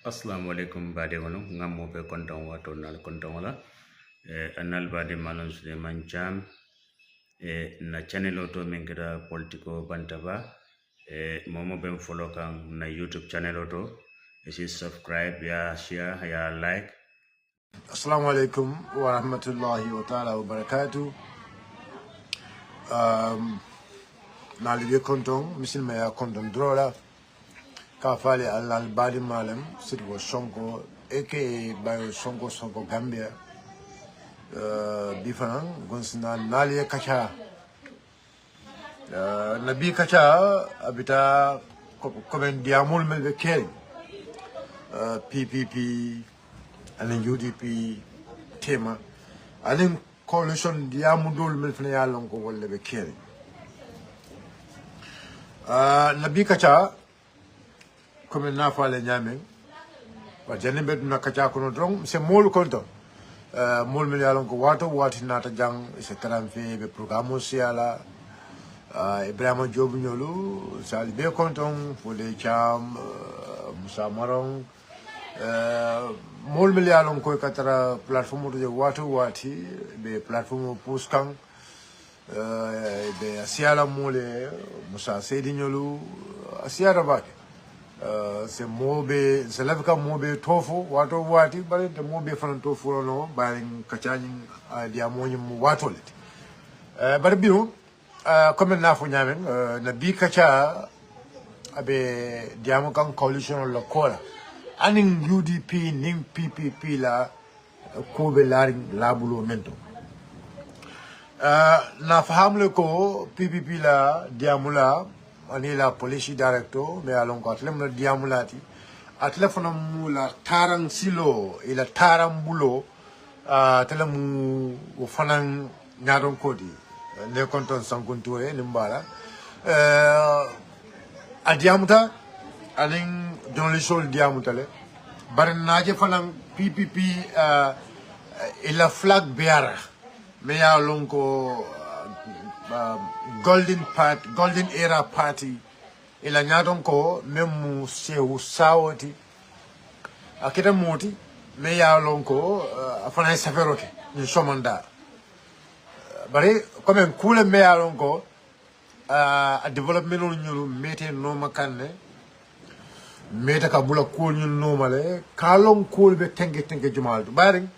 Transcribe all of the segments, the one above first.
Assalamu alaikum bade wono ngammo be konton wato nal konton wala anal bade manon Suleiman Jam na channel auto mengira Politiko Bantaba momo ben follow kan na YouTube channel auto isi subscribe ya share ya like. Assalamu alaikum wa rahmatullahi wa ta'ala wa barakatuh. Na libe konton misil ya konton drola ka fale al badi malam sitwo sonko aka bayo sonko Gambia bifanan gonsina naliye kacha nabi kacha abita komen diamul melbe kel PPP and UDP tema and coalition diamudul melfne yalon ko wolle be kel nabi kacha comme na fale nyame wa jani bet na kacha kono drong se mol konto mol mi yalon ko wato wati nata jang se transfer be programme siala Ibrahima Job nyolu sali be konton fole cham Musa Marong mol mi yalon ko katara plateforme de wato wati be plateforme puskan be siala mole Musa Sedi nyolu siara bake se mobe se lavika mobe tofu wato wati bare de mobe fan tofu no bare kachani dia moni mu wato leti bare biu comme na fu nyamen na bi kacha abe diamo kan coalition la kola anin UDP ning PPP la ko be laring labulo mento na fahamle ko PPP la diamula ani la police director me alon ko atlem na diamulati atlefona mu la tarang silo ila taram bulo telemu o fanan nyaron kodi ne konton sankunto e nimbala a diamuta anin journalisol diamuta le bar naje fanan PPP ila flag bearer me alon ko golden era party ila nyadon ko memu sewu sawoti akita moti me ya lonko afana saferoke ni somanda bari comme kule me ya lonko a development nyulu mete no makanne meta ka bula ko nyul no male kalon ko be tenge jumal bari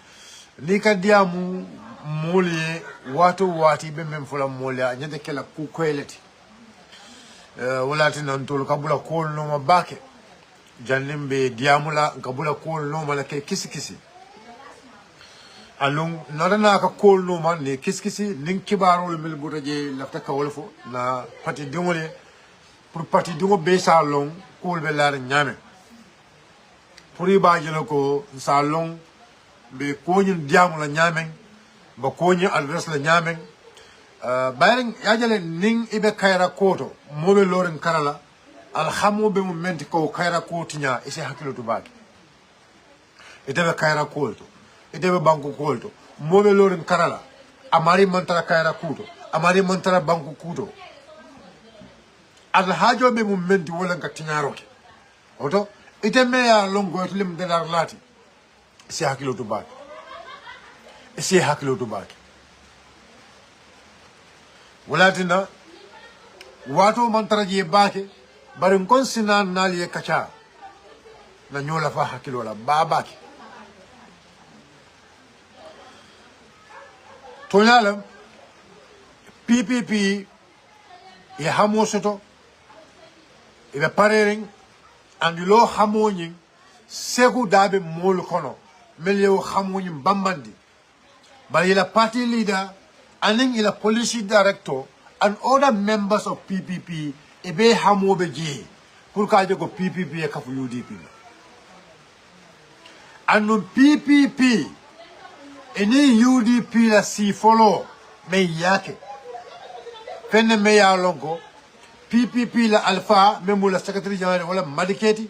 ni ka diamu moli wato wati be mem fula moli nyande kala ku koyleti walati nan tol kabula kol no ma bake jannimbe diamula kabula kol no ma la ke kisi alung nadana ka kol no man ne kisi nin kibarol mil butaje lafta ka wolfo na pati dingole pour pati dingo be salon kol be lar nyame pour iba jelo ko salon be ko nyin diamula nyame ba koñi adresse la ñamen bayren yajale ning ibe kayra koto mobe loren karala alhamu be mu menti ko kayra kotinya ise hakilo to baki idebe kayra koto idebe banku koto mobe loren karala amari mantara kayra koto amari mantara banku koto alhajo be mu menti wolen ka tinyaroke oto ite me ya longo lim de dar lati ise hakilo to baki ese hakilo to baki walatina wato mantara je baki barin konsina naliye kacha na nyola fa hakilo la babaki tonyalam PPP e hamo soto e parering andilo hamonyi segu dabe mol kono melio hamonyi bambandi. But the party leader and then the policy director and other members of PPP ebe hamobe je pour kaje ko PPP e kafu UDP and no PPP any UDP la si follow me yake fenne me ya lonko PPP la alpha membo la secretary general wala madiketi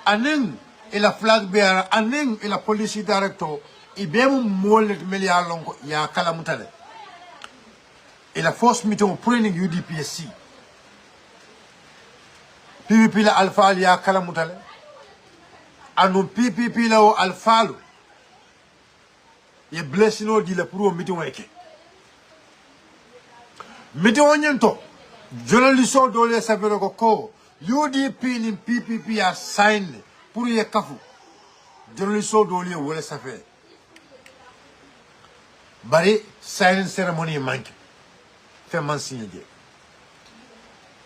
and then ila flag bearer and then ila policy director ibemu molet melia lonko ya kala mutale ila force meeting pour ni UDPSC PPP la alpha ya kala mutale anu PPP la o alfalu ye blessino di la pour meeting weke meeting onyento journalist do le savero ko UDP ni PPP a sign pour ye kafu journalist do le wala safe bari signing ceremony manke fe man signé je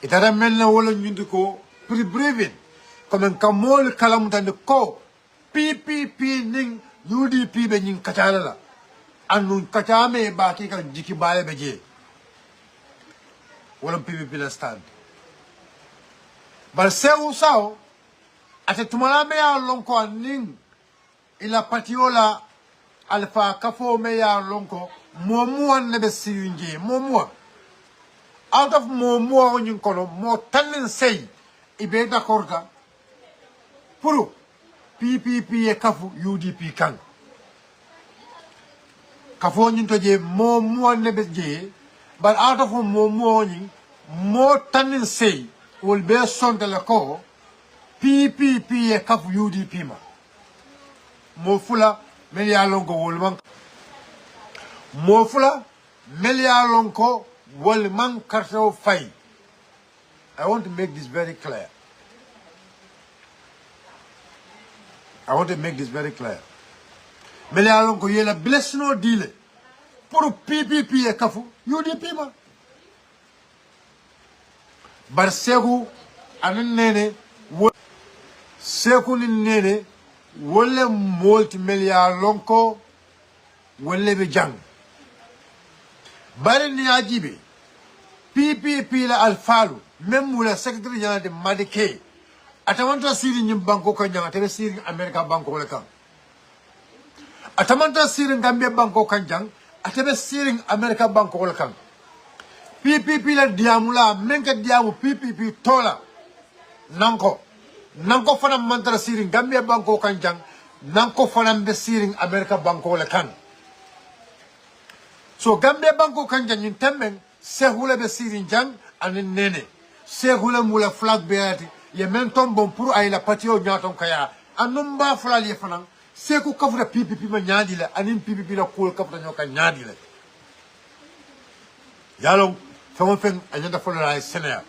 itara melna wala ñundi ko pri brevet comme kamol kalam tan ko PPP ning UDP be ñing kacala la anu kacame ba ki ka jiki baale be je wala PPP la stand bar sewu sao ate tumala me ya lonko ning ila patiola alfa kafo me ya lonko momu ne be sirinje momu out of momu ñing kono mo tanen sey ibe d'accord ka pour PPP e kafu UDP kan kafo ñin to je momu ne be je but out of momu ñing mo tanen sey wol be sonde la ko PPP e kafu UDP ma mo fula mel ya lonko wol man mo fula mel ya lonko wol man karto fay. I want to make this very clear. Mel ya lonko yela blessno dile pour PPP e kafu UDP ma bar seku anan nene seku ni nene wala multi milliard lonko wala be jang bari ni ajibe PPP la alfalu même wala secretary general de Madike atamanta siri nyim banko kan jang atebe siri America banko wala kan atamanta siri Gambia banko kan jang atebe siri America banko wala kan PPP la diamula menka diamu PPP tola nanko fana mantara siring Gambia banko kanjang nanko fana be siring America banko le kan so Gambia banko kanjang in temben sehula be siring jang anen nene sehula mula flag beati ye menton bon pour ay la patio nyaton kaya anumba flag ye fana seku kafura PPP ma nyaadi le anin PPP la ko kafura nyoka nyaadi le yalong famo fen anyanda fola Sénégal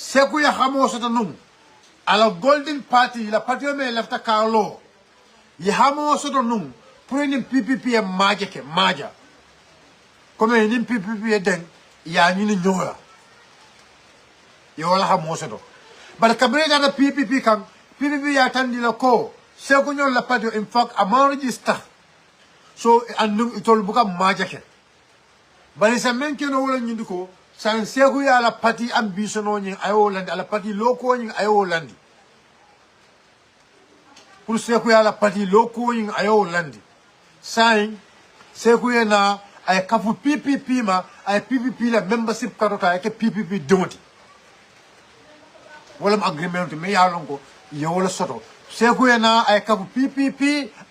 seku ya hamo soto num ala golden party la party me lafta Carlo ya hamo soto num pour ni PPP e maja comme ni PPP e den ya ni nyola yo la hamo soto bar kabrega da PPP kan PPP ya tandi la ko seku nyol la party in fact amount register so andu itol buka maja ke bari sa men ke no wala nyindi ko san seku ya la party ambition ni ayo landi ala party loko ni ayo landi pour seku ya la party loko ni ayo landi sain seku ya na ay kafu PPP ma ay PPP la membership karota ay ke PPP donti wala agreement me ya lonko yo wala soto seku ya na ay kafu PPP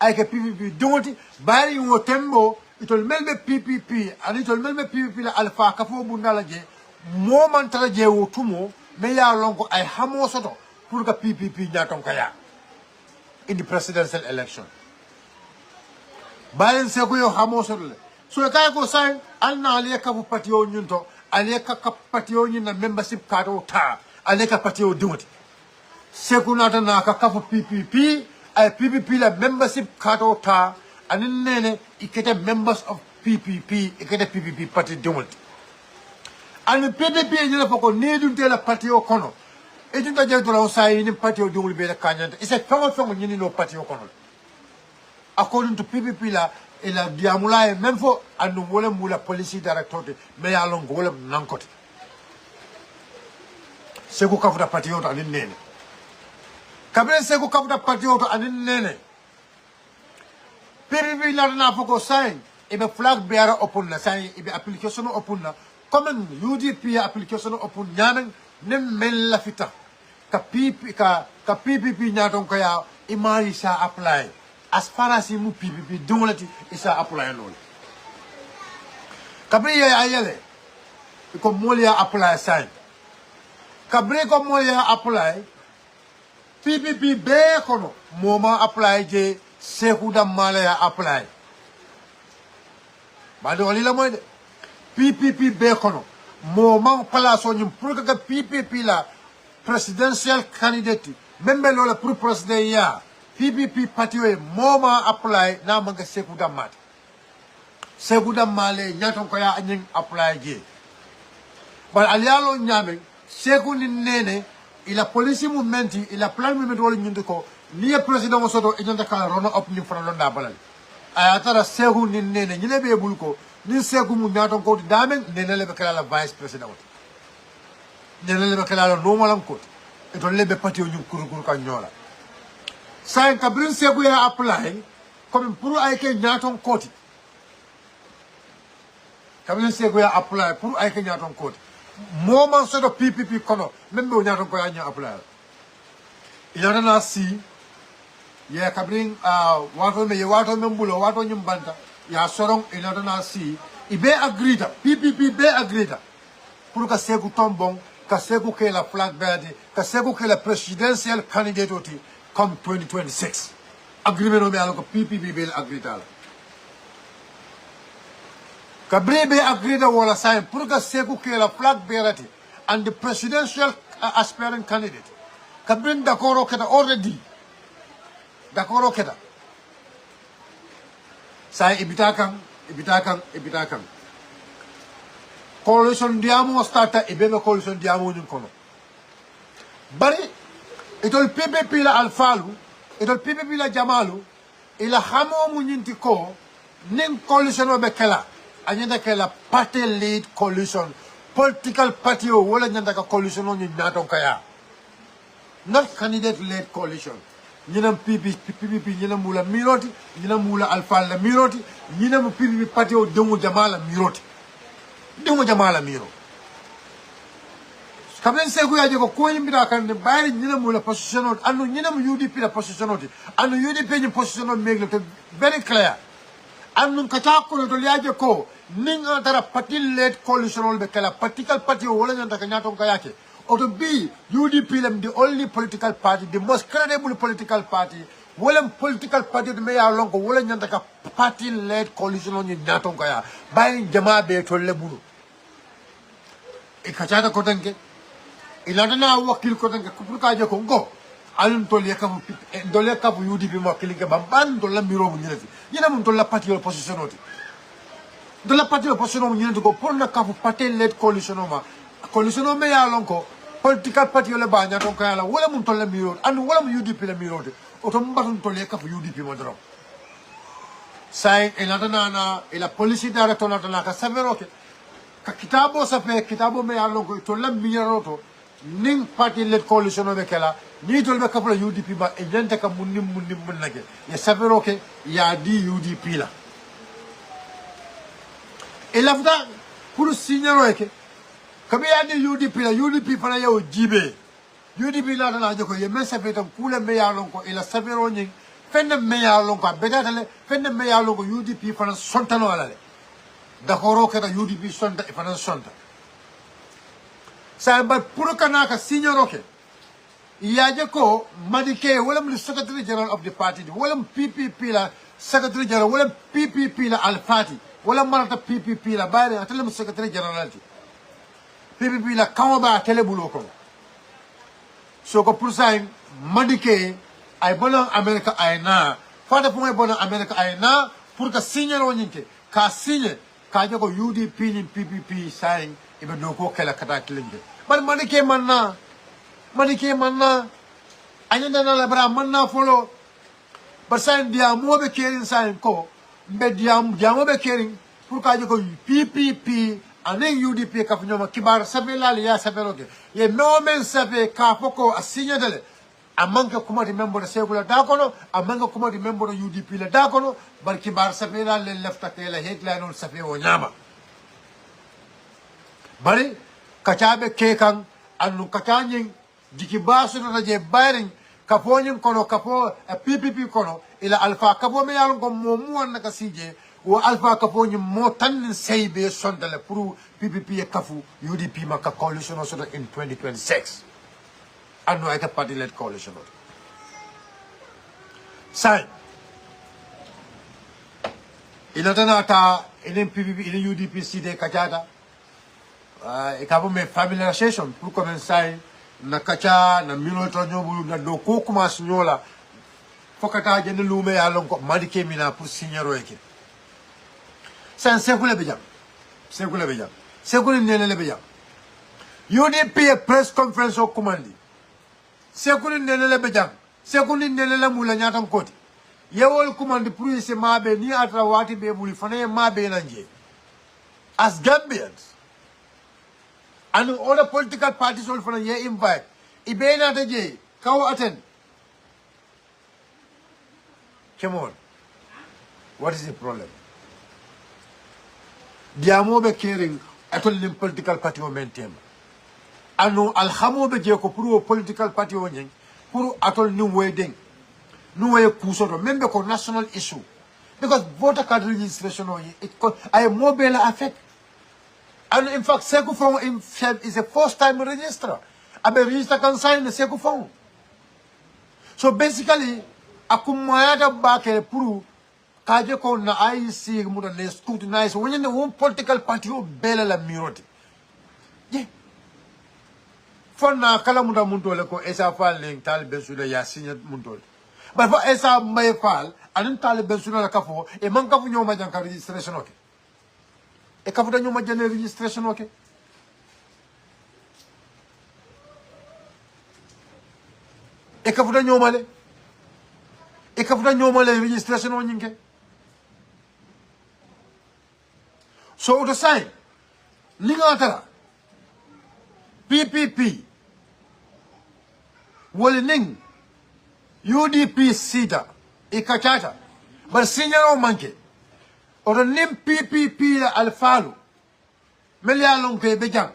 ay ke PPP donti bari wo tembo itol melbe PPP ani itol melbe PPP la alpha kafo bundala je mo man tara je wotumo me ya lonko ay hamo soto pour que PPP nyaton kaya in the presidential election balen se ko yo hamo soto le so kay ko say alna ali kafu patio nyunto ali ka patio nyina membership card o ta ali ka patio dumati se ko nata na ka kafu PPP ay PPP la membership card o ta anin nene ikete members of PPP ikete PPP party dumati and PPP ni la foko nedunte la party o kono e dunta je to la say ni party o dungul be la kanyanta ise fengo ni no party o kono according to PPP la e la diamula e même fo andu wala mula policy director me ya longo wala nankote seko kafuta party o to anin nene kabre seko kafuta party o to anin nene PPP la na foko say e be flag bearer open la say e be application open la comme UDP application open nyamen nem mel la fita ka PPP nyaton ko ya imari sa apply as far as mu PPP donati isa apply non kabri ya ayele ko molia apply sign kabri ko molia apply PPP be kono moma apply je Sekuda Malaya apply bade wali la moy de PPP be kono moma place on pour que PPP la presidential candidate membe lola pour president ya PPP party we moma apply na manga Sekuda mat Sekuda Male nyaton ko ya anyin apply je bar alialo nyame Seku ni nene ila police movement ila plan movement wala nyinde ko ni president soto e nyanda kala rono op ni fana londa balal ayatara Seku ni nene nyine be bul ko ni Seku mu nyaton ko damen nene le be kala la vice president nene le be kala la normalam ko e to lebe parti o nyum kuru ka nyola sai kabrin Seku ya apply comme pour ay ke nyaton koti kabrin Seku ya apply pour ay ke nyaton koti moment so do PPP kono membe o nyaton ko ya nya apply ina na si ya kabrin wato membulo wato nyum banta ya sorong ina na si ibe agrida PPP be agrida pour que Seku tombon ka Seku ke la flag verde ka Seku ke la presidential candidate oti comme 2026 agreement o be alko PPP be agrida Kabrebe agreed wala sign pour que Seku ke la flag bearer and the presidential aspirant candidate. Kabrin d'accord keta already. D'accord keta. Sai ibitakan. Coalition diamo starta ibebe coalition diamo nyun kono. Bari itol PPP la alfalu, itol PPP la jamalu, ila hamo munyinti ko nin coalition obe kela. Anyanda ke la party lead coalition political party o wala nyanda ka coalition o nyaton kaya not candidate led coalition nyina PPP nyina mula miroti nyina mula alfa la miroti nyina mu PPP party o dongo jamala miroti dongo jamala miro kaben Seku ya ko ko yimbira kan ne bayri nyina mula position o anu nyina mu UDP la position o anu UDP ni position o megle to very clear annun kata ko to liaje ko ninga tara party led coalition be kala political party wala nyanta ka nyaton ka yake or to be UDP lam the only political party the most credible political party wala political party me ya lonko wala nyanta ka party led coalition ni nyaton ka ya bay jama be to lebulu e kata ko tanke iladana wakil ko tanke ko ka je ko ngo alun to le kam dole ka bu UDP mo kilinga bamban do la miro bu nyinati yina mum to la party opposition oti do la party opposition mo nyinati ko pour na ka bu party led coalition me ya lonko political party le ba nyaton ka yala wala mum to la miro anu wala mu UDP la miro de oto mbatun to le ka bu UDP mo drom sai eladana ila police director na ka savero ke ka kitabo safe kitabo me ya lonko to la miro to ning party led coalition be kala ni tolbe kapla UDP ba e jante ka munnim nage ya savero ke ya di UDP la e lafta pour signalo ke kabe ya di UDP fana yaw jibe UDP la na joko ye men safe tam kula me ya lon ko ila savero ni fenne me ya lon ko bedatale fenne me ya lon ko UDP fana sontano ala le dakoro ke da UDP sonta e fana sonta sa ba pour kana ka signalo ke yaje ko madike wala mu secretary general of the party wala PPP la secretary general wala PPP la al party wala marata PPP la bare atele mu secretary general PPP la kawba tele bulo ko so ko pour ça madike ay bonon America ay na fata fu may bonon America ay na pour que signer o nyinke ka signer ka je ko UDP ni PPP sign ibe do ko kala kata kilinde bar madike manna anyanda na labra manna folo barsan dia mo be kerin sain ko be dia mo be kerin pour ka ko PPP ane UDP ka fnyoma kibar sabela ya sabelo ke ye no men sabe ka foko asinya dele amanka kuma di member segula da kono amanka kuma di member UDP la da kono bar kibar sabela le lefta ke la headline on sabe o nyama bari kachabe ke kan anu katanyin diki basu na je bayring kaponyin kono kapo PPP kono ila alfa kapo me yalon ko momu na ka sije wo alfa kaponyin mo tan seybe sondale pour PPP e kafu UDP maka coalition so in 2026 anu ay ka party led coalition Sign. Inatanata in PPP in UDP CD Kachata. E me familiarization pour commencer na kacha na minuto nyobu na doko kuma sinyola fokata jende lume ya lonko madike mina pour signero eke san sekule bejam sekule nene le bejam UDP press conference o commandi sekule nene le bejam sekule nene le mula nyatan koti yewol commandi pour se mabe ni atra wati be buli fane mabe nanje as Gambians and other political parties all for a year invite. Ibena Deje, Cow attend. Come on. What is the problem? Diamobe caring at all in political party or maintain. Anu Alhamobe Jeko Puru political party or Puru at all new wedding. No way Kuso, remember for national issue. Because voter card registration I am mobile affect. And in fact, Sekufong is a first-time registrar. A register can sign the Sekufong. So basically, akumaya bake puru kaje ko na IC muda ne scrutinize when the one political party o bela la miroti. Yeah. For na kala muda muntole ko esa fal ling tal Bensouda ya signet muntole. But for esa may fal anin tal Bensouda la kafo e man kafu nyoma janka registration okay. E kafuta nyoma jane registration okay. E kafuta nyoma le. E kafuta nyoma le registration o nyinke. So the sign linga atara PPP wole ning UDP sita e kachata but senior manke or nim PPP la alfalu melialon ke bejang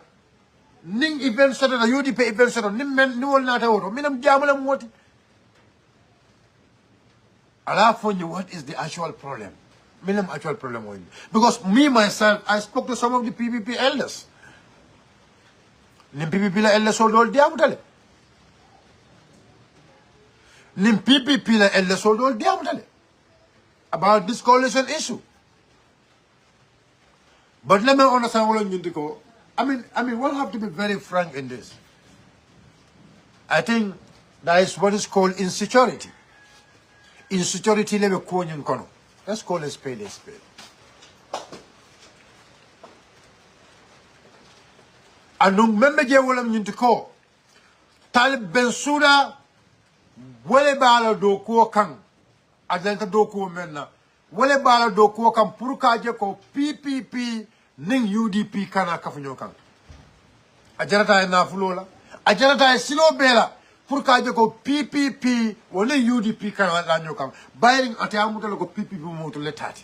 ning event soto na UDP event soto nim men ni wol nata woto minam jamala moti ala for you what is the actual problem minam actual problem because me myself I spoke to some of the PPP elders nim PPP la elders so dol diamutale nim PPP la elders so dol diamutale about this coalition issue. But let me understand what you go. I mean, we'll have to be very frank in this. I think that is what is called insecurity. Insecurity level kono kono. Let's call a spade a spade. And remember je wolam you ko. Talib Bensouda wale bala do ko kan. Adlanta do ko menna. Wale bala do ko kan purka je ko PPP ning UDP kana kafunyo kan ajarata e nafulola ajarata e silo bela pour ka je ko PPP wala UDP kana la nyokan bayring ate amuto ko PPP moto letati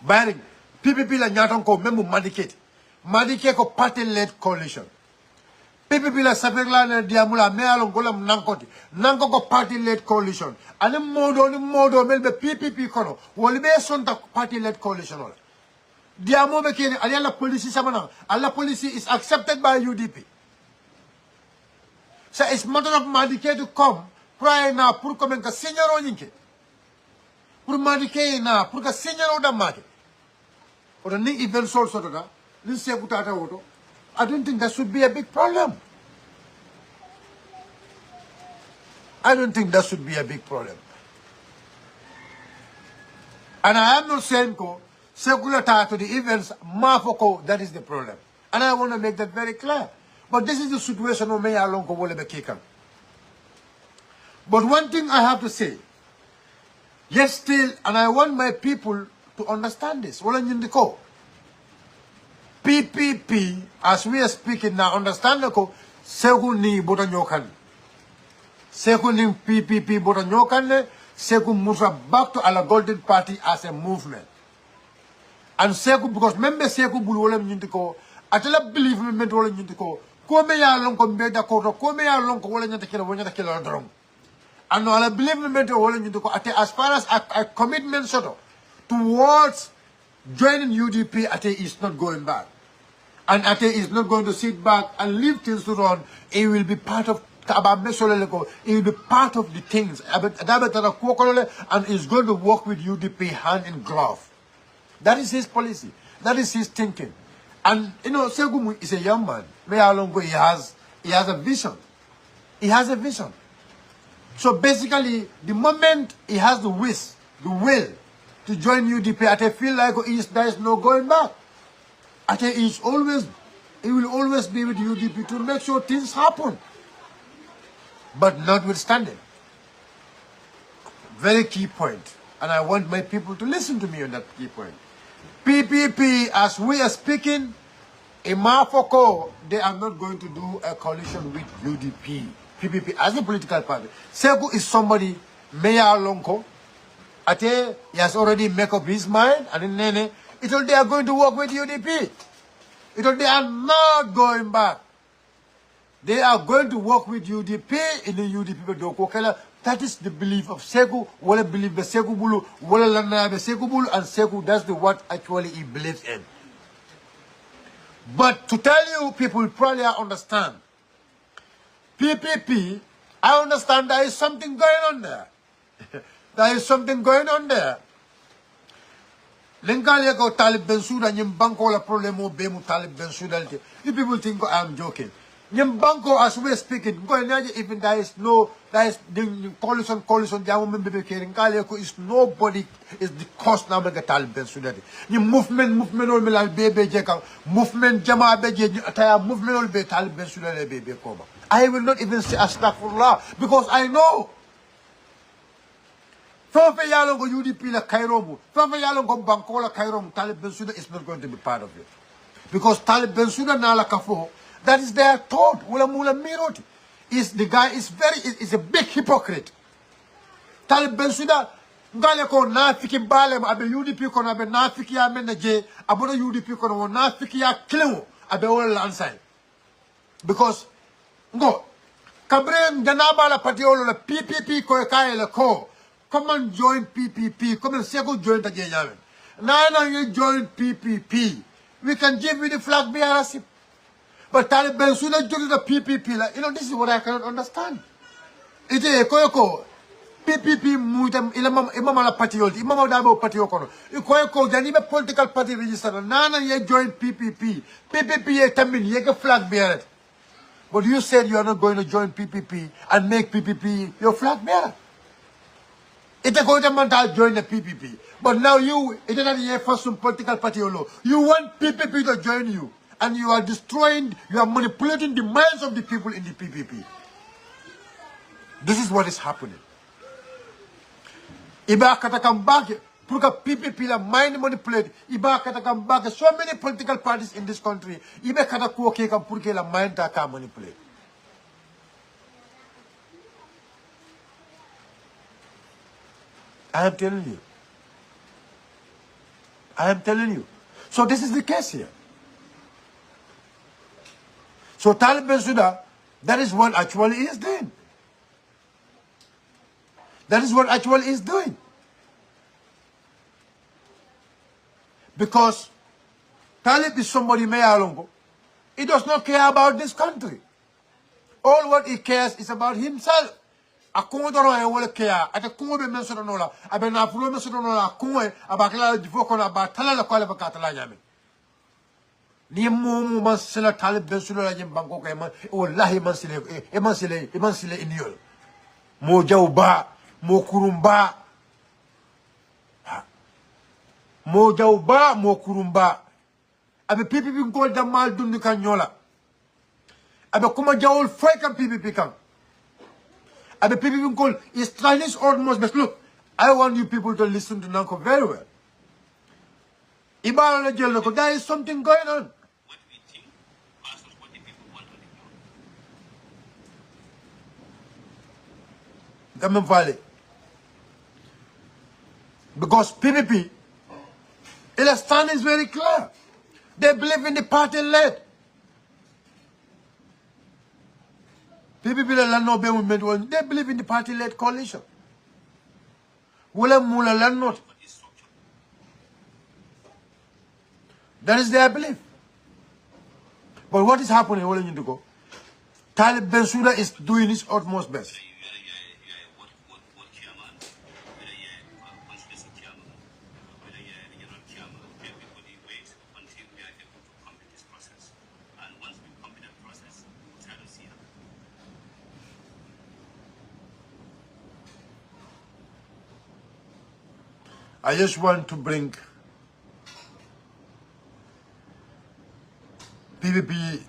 bayring PPP la nyaton ko même madikete ko party led coalition PPP la sapegla na diamula me alon golam nankoti nanko ko party led coalition ani modo melbe PPP kono woli be sonta party led coalition wala diamo be kene ali la police samana alla police is accepted by UDP so it's matter of madike to come prior na pour comme ka senior nyinke pour madike na pour ka senior da make or ni event sol sotota ni sekutata woto I don't think that should be a big problem. I don't think that should be a big problem. And I am not saying secular to the events, mafoko, that is the problem. And I want to make that very clear. But this is the situation of me along Kikan. But one thing I have to say, yes, still, and I want my people to understand this. PPP, as we are speaking now, understand ko segu ni bota nyokan. Segu ni PPP bota nyokan segu musa back to ala Golden Party as a movement. And segu because member segu bulu wala nyintiko atela believe me wala nyintiko ko me ya lon ko be da ko me ya lon ko wala nyata kila drum. And ala believe me wala nyintiko ate as far as a commitment soto towards joining UDP ate is not going back. And Ate is not going to sit back and leave things to run. It will be part of He will be part of the things. And he's going to work with UDP hand in glove. That is his policy. That is his thinking. And you know, Segumu is a young man. He has a vision. He has a vision. So basically, the moment he has the will to join UDP, I feel like there is no going back. I think he will always be with UDP to make sure things happen. But notwithstanding, very key point, and I want my people to listen to me on that key point. PPP, as we are speaking, in Mafoko, they are not going to do a coalition with UDP. PPP, as a political party. Segu is somebody, Mayor Lonko, Ate, he has already made up his mind, and in Nene, they are going to work with UDP. They are not going back. They are going to work with UDP in the UDP. That is the belief of Segu. Wala believe the Segu Bulu, wala lana the Segu Bulu, and Segu, that's the what actually he believes in. But to tell you, people probably understand. PPP, I understand there is something going on there. There is something going on there. Lengalia go Talib Bensouda, Nyimbanko la problemo bemu Talib Bensouda. You people think I'm joking. Nyimbanko, as we're speaking, even there is the coalition, is nobody is the cost now make a Talib Bensouda. The movement all me baby jeka, movement jama beje, movement all be Talib Bensouda baby koma. I will not even say astaghfirullah because I know. Fafa Yalongo UDP la Kairomu, Fafa Yalongo Bankola Kairomu, Talib Bensouda is not going to be part of it. Because Talib Bensouda Nala Kafo, that is their thought. Wula Mula Miroti. The guy is a big hypocrite. Talib Bensouda, Ngale ko nafiki balem, abe UDP ko abe nafiki ya menaje, abono UDP ko nafiki ya kilimo, abe wala lansai. Because, go, Kabre Ganaba la Patiolo la PPP ko kaya la ko. Come and join PPP. Come and say go join the Gambian. Now you join PPP. We can give you the flag bearership. But Talib Bensouda join the PPP. You know, this is what I cannot understand. It is Koyoko. PPP mutam imama la patiolti. Imama dabo patiokono. Koyoko janibe political party register. Nana ye join PPP. PPP ye tamin ye flag bearer. But you said you are not going to join PPP and make PPP your flag bearer. It's a government join the PPP. But now it is not a first political party. You want PPP to join you. And you are destroying, you are manipulating the minds of the people in the PPP. This is what is happening. Iba kata come back, purka PPP la mind manipulate. Iba kata come back, so many political parties in this country. Iba kata kuoke kam purke la mind ta ka manipulate. I am telling you. I am telling you. So this is the case here. So Talib Bensouda, that is what actually is doing. That is what actually is doing. Because Talib is somebody Mayalongo. He does not care about this country. All what he cares is about himself. Akungo dono e wole kea ate kungo be menso dono la abe na fulo menso dono la kungo abakala difo kono abatala la kwale bakatala nyame ni mo man sela Talib Bensouda la jim banko ko wallahi man sile iniyol mo jawba mo kurumba abe PPP ko damal dundu kan nyola abe kuma jawol foy kan PPP kan abe PPP call is trying his utmost best. Look, I want you people to listen to Nanko very well. There is something going on. What we think versus what the people want to do. Gamen Valley. Because PPP, their stand is very clear. They believe in the party led. PPP they believe in the party-led coalition. That is their belief. But what is happening? Talib Bensouda is doing his utmost best. I just want to bring PPP.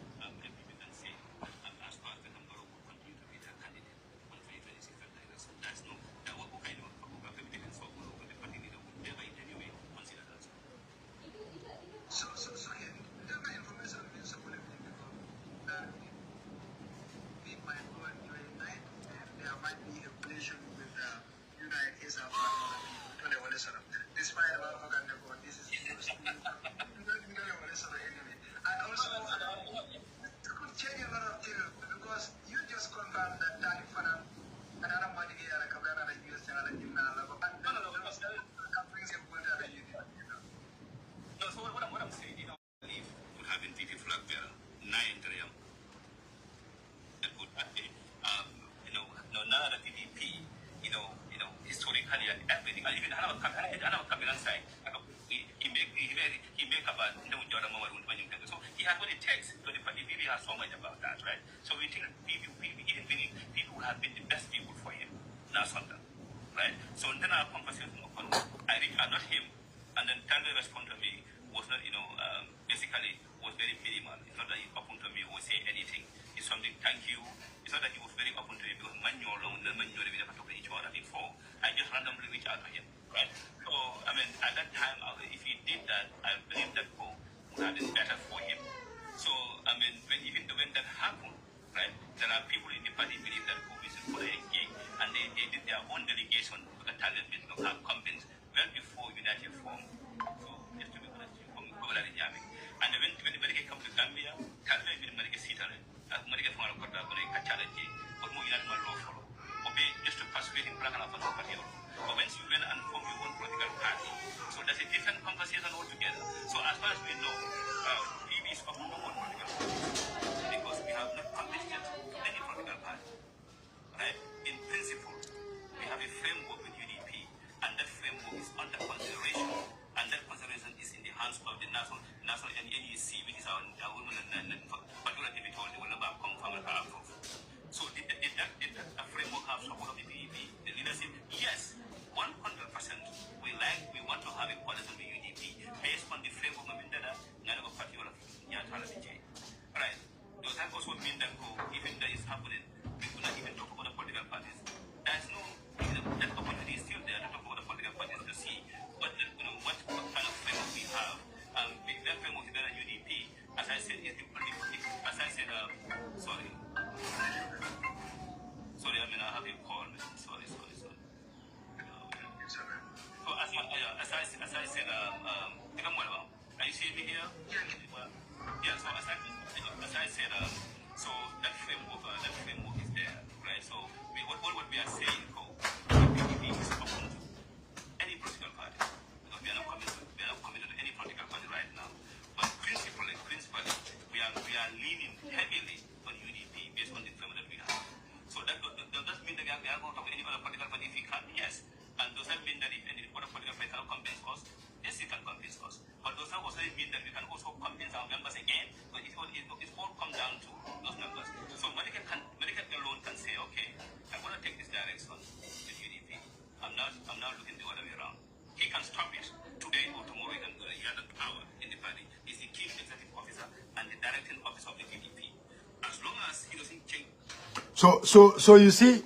So you see,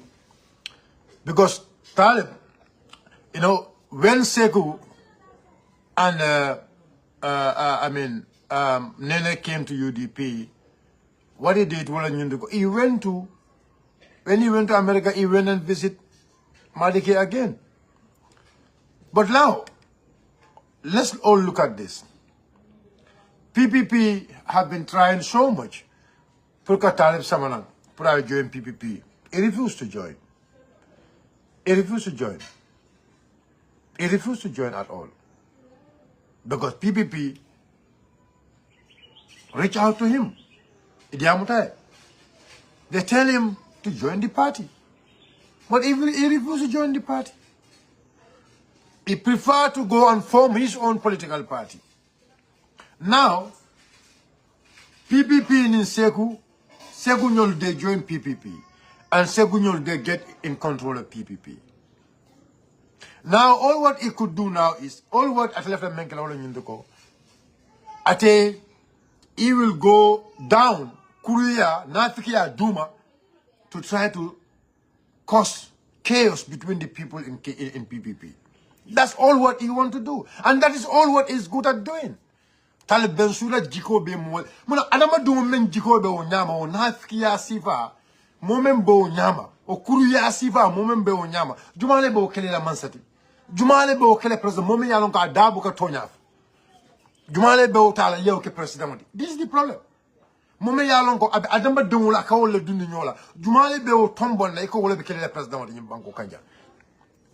because Talib, you know, when Sekou and Nene came to UDP, what he did was when he went to America, he went and visit Madike again. But now, let's all look at this. PPP have been trying so much for Talib Samanang to join PPP. He refused to join. He refused to join. He refused to join at all. Because PPP reached out to him. They tell him to join the party. But he refused to join the party. He preferred to go and form his own political party. Now, PPP in Seku Nyol, they join PPP. And Seku Nyol, they get in control of PPP. Now, all what he could do now is, all what Atelefe Menkela Nyindoko, Ate, he will go down, Kuria, Nafikia, Duma, to try to cause chaos between the people in PPP. That's all what he want to do. And that is all what he's good at doing. Talib Bensouda Jikobe Mol. Muna Adama do men Jikobe o Nyama o Nafikia Siva, Momembo Nyama, o Kuria Siva, Momembe o Nyama. Jumale Bo Kele la Mansati. Jumale Bo Kele President, Momen Yalonka Adabuka Tonyaf. Jumale Bo Tala Yoke President. This is the problem. Momen Yalonko Adama Dungula Kaole Duniola. Jumale Bo Tombon, like Ole Kele President in Banco Kanja.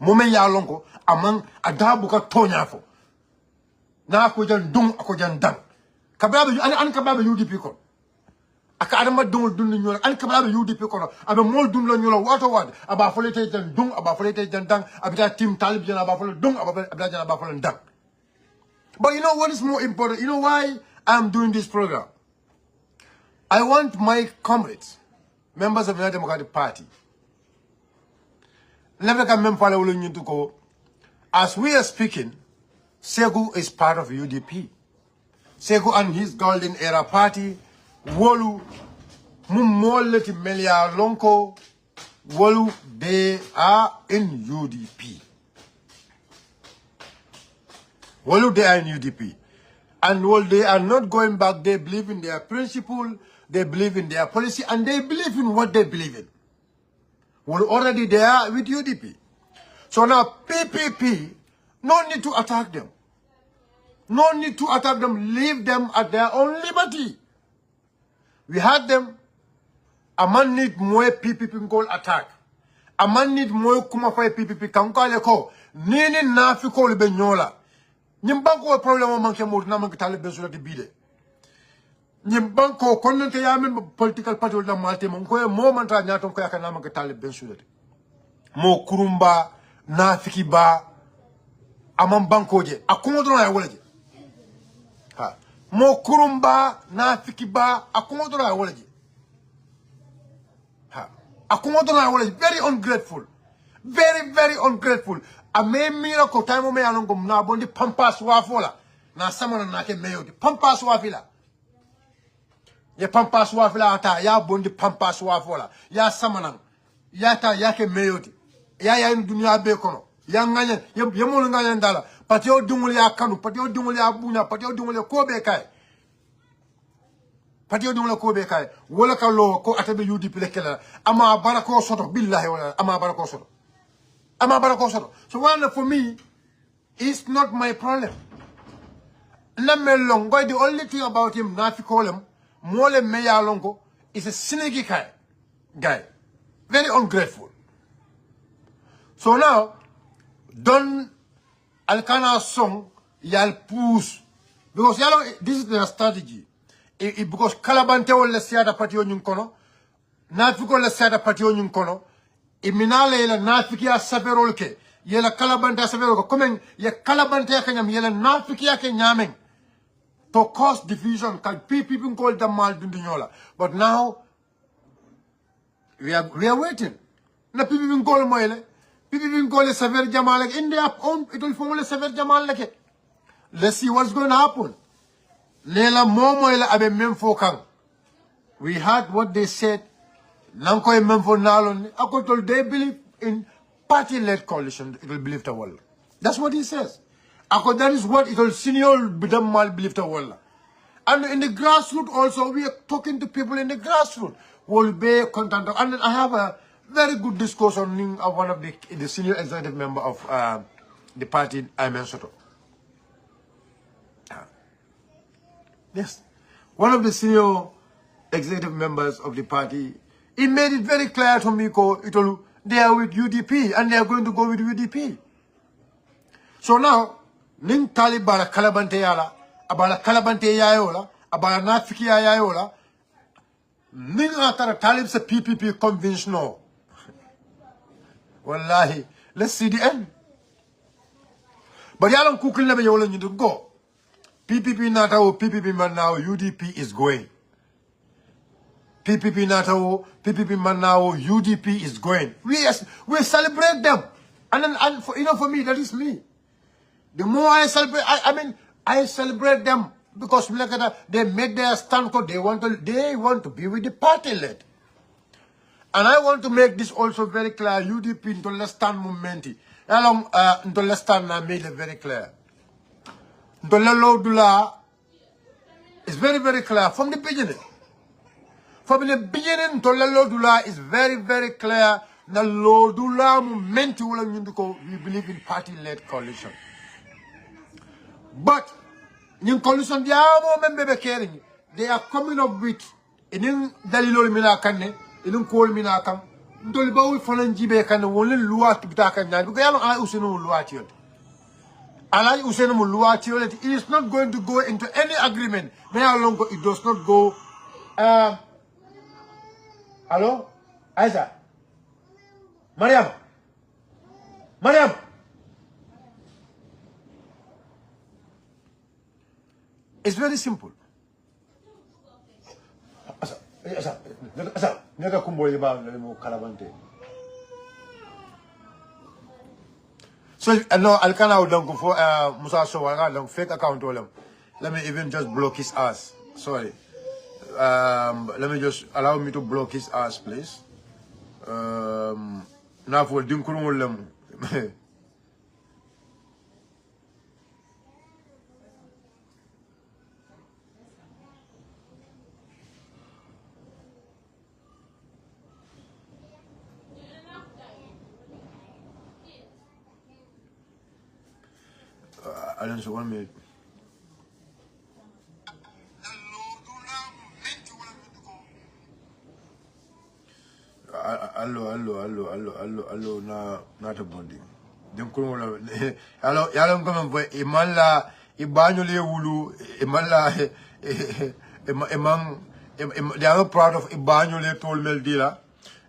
Momen Yalonko among Adabuka Tonyafo. Na ko jan dung ako jan dang kababa an kababa UDP ko aka adama dung dun ñola an kababa UDP ko abe mol dun la ñola wato wad aba folete jan dung aba folete jan dang abita team talib jan aba folete dung aba jan aba folete dang. But you know what is more important? You know why I'm doing this program? I want my comrades, members of the United Democratic Party, as we are speaking, Segu is part of UDP. Segu and his golden era party, Wolu, Mumoleti Melia Lonko, Wolu, they are in UDP. Wolu, they are in UDP. And Wolu, they are not going back. They believe in their principle, they believe in their policy, and they believe in what they believe in. Wolu already they are with UDP. So now PPP, no need to attack them. No need to attack them. Leave them at their own liberty. We had them. A man need more PPP call attack. A man need more kumafai PPP kankale ko. Nini nafi ko libe nyola. Nyimbanko problem manke mood na manke tale Bensouda di bide. Nyimbanko konente ya men political party na malte mo ko mo manta nyaton ko yakana manke tale Bensouda. Mo kurumba nafiki ba amam bankoje akumodro ya wolaje. Ha. Mo kurumba nafiki ba akumodro ya wolaje. Ha. Akumodro ya wolaje. Very ungrateful. Very, very ungrateful. A me mira ko time me alongo na bondi pampas wafola. Na samana na ke meyo di pampas wafila. Ya pampas wafila ata ya bondi pampas wafola. Ya samana. Ya ta ya ke meyo di. Ya dunia be kono. Ya nganya ya mo nganya ndala. Patio dungul ya kanu, patio dungul ya bunya, patio dungul ya kobe kai. Patio dungul ya kobe kai. Wala ka lo ko atabe UDP lekela. Ama barako soto billahi wala ama barako soto. So one for me, it's not my problem. The only thing about him, Nafi call him, Mole Meya Longo, is a sneaky guy. Very ungrateful. So now, Don Alcana song, yal push. Because this is their strategy. Because Kalabante will let's say the party on Yunkono, Nafi will let's say the party on Yunkono. Iminale la nafiki ya saberol ke yela kalabante ya saberol ko komen ye kalabante ya kanyam yela nafiki ya ke nyameng to cause division can people call them mal dundinyola. But now we are waiting na people call moyle people call saber jamal in their own it will form saber jamal like let's see what's going to happen. Lela momoyle abe memfo kan we heard what they said. Nanko memfo nalon akotol they believe in party-led coalition. It will believe the world. That's what he says. That is what it will senior bidamal believe the world. And in the grassroots also, we are talking to people in the grassroots will be content. And I have a very good discourse on one of the senior executive member of the party, Bensouda. Yes, one of the senior executive members of the party. He made it very clear to me that they are with UDP and they are going to go with UDP. So now, ning talibara kalabante yala, abala kalabante yayola, abala nafiki yayola, Ninga tara talib sa PPP conventional. Wallahi, let's see the end. But yalang kukil na ba yolan you go. PPP natao, PPP man now, UDP is going. PPP natao, PPP man now, UDP is going. We celebrate them. And for, for me, that is me. The more I celebrate, I celebrate them because they made their stand because they want to be with the party led. And I want to make this also very clear. UDP into the stand movement. Along into the stand I made it very clear. The law dula is very, very clear from the beginning. From the beginning, the law dula is very, very clear. The law dula movement we believe in party-led coalition. But in coalition, they are coming up with in dalilo mina kanne, in call mina kam. Ndoliba we fonan jibe kanne wonle luwa bitaka nyaan because yalo ala usenu luwa tiyo. Ala usenu luwa tiyo. It is not going to go into any agreement. May how long it does not go. Hello, Aisha. Mariam. It's very simple. So no, Alcana don't go for Musa Sowaga fake account. Let me even just block his ass. Sorry. Let me just allow me to block his ass, please. Now for Dinkurum. I don't know 1 minute. Allo, not a bonding. Dem ko wala allo yalla ngam boy imalla ibanyole wulu imalla they are not proud of ibanyole told meldila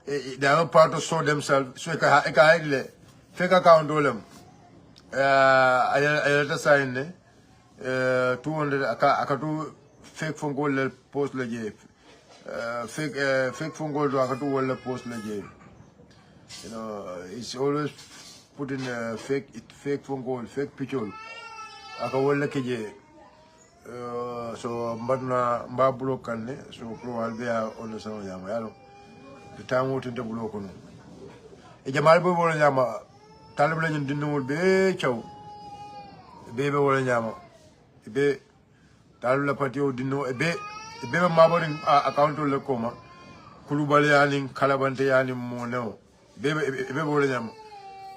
they are not proud to show themselves so ka fake account dolem I sign 200 akatu fake phone goal post la je fake phone goal do akatu wala post la je. You know, it's always put in fake phone call, fake picture. Aka wala keje. So mbadna mba block kanne so pro albea on the sound yama yalo. The time what into block no. E jamal bo wala yama talib lañu dindumul be ciaw. Be wala yama. Be talib la patio dinno be maboring account le koma. Kulubali yani kalabante yani mo no.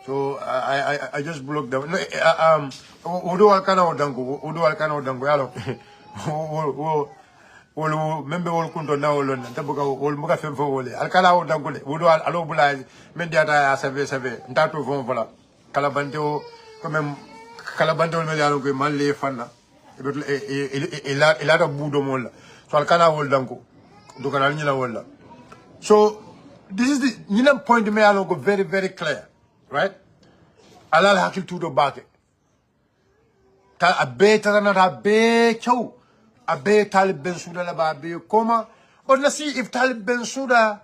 So I just blocked them. Udo alkana odango yalo. Wolo membe wol kunto na wolo ntabuka wol muka femfo wole alkana odango le udo alo bulay men diata save ntato fon vola kalabante o comme kalabante o yalo ko malle fanna ila da budo molla so alkana wol dango do kana nyina wolla. So this is the point me along go very, very clear, right? Alal hakil to the back. Ta abe tarana abe chow. Abe Talib Bensouda la ba abe koma. But let's see if Talib Bensouda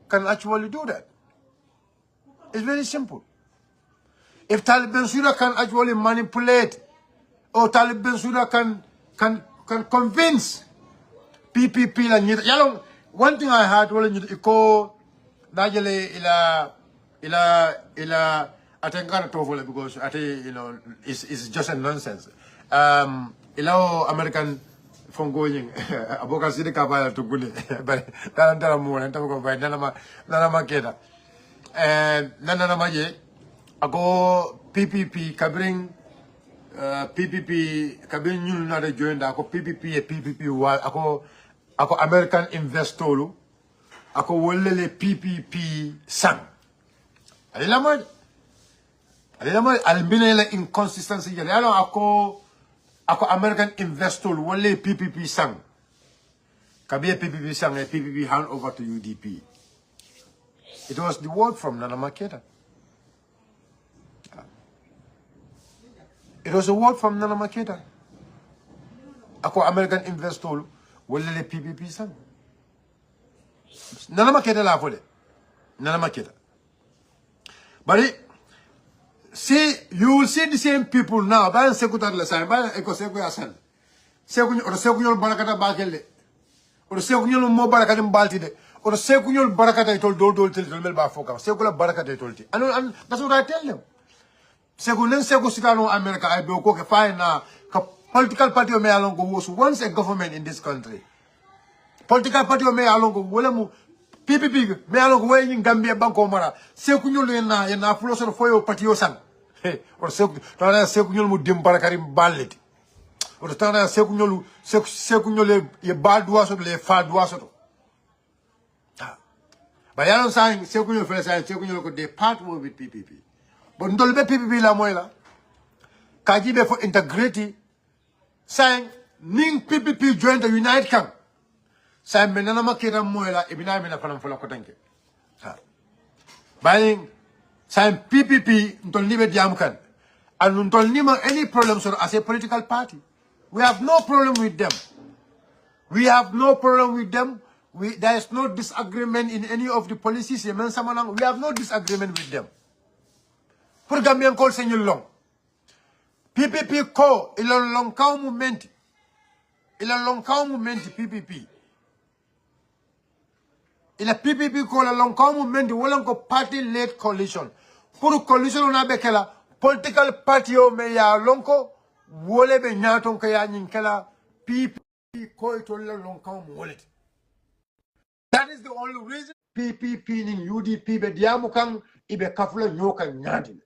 can actually do that. It's very simple. If Talib Bensouda can actually manipulate, or Talib Bensouda can convince PPP la nyita yalong one thing I had wala nyita iko najale ila atengana tofola because it's just a nonsense ila American fongoying aboka sidi kabaya tugule but talantara mo nta ko bay nana makeda nana maje ako PPP kabring PPP kabring nyul na de join da ako PPP wa ako American investor ako wolele PPP sang alila mo albina la inconsistency jale alo ako ako American investor wale PPP sang kabiya PPP sang a PPP hand over to UDP. It was the word from Nana Makeda. It was a word from Nana Makeda. Ako American investor wale PPP sang. Nana Makeda la fole. Nana Makeda. But see, you will see the same people now. Ba sekutar la sa ba eko seku yasan. Sekunyol barakata bakelle. Or sekunyol mo barakata mbalti de. Or sekunyol barakata itol dol tel mel ba foka. Sekula barakata itolti. And that's what I tell them. Sekulen seku sitano America I do ko ke fine na political party o me along was once a government in this country. Political party o me along wala mu PPP me along way in Gambia banko mara. Sekunyol na fulo foyo party o sang. Or tana sekunyol mu dim barakarim ballet or tana sekunyol ye badwa so le fadwa so bayan saying sekunyol fele saying sekunyol ko de partner with PPP but ndolbe PPP la moyla kajibe for integrity saying ning PPP join the United Camp saying menana makira moyla ibina mena fanam fola ko tanke bayin saying PPP don't leave it kan and don't leave any problems as a political party. We have no problem with them. We have no problem with them. There is no disagreement in any of the policies. We have no disagreement with them. For Gambian call senyo long. PPP call ilang long kaw movement. Ilang long kaw movement PPP. Ila PPP call along kaw movement walang ko party led coalition. Puro coalition na bekela political party o me ya lonko wole be nyaton kaya nyinkela PPP ko to long kaw wallet. That is the only reason PPP ning UDP be diamu kan ibe kafula nyoka nyadi.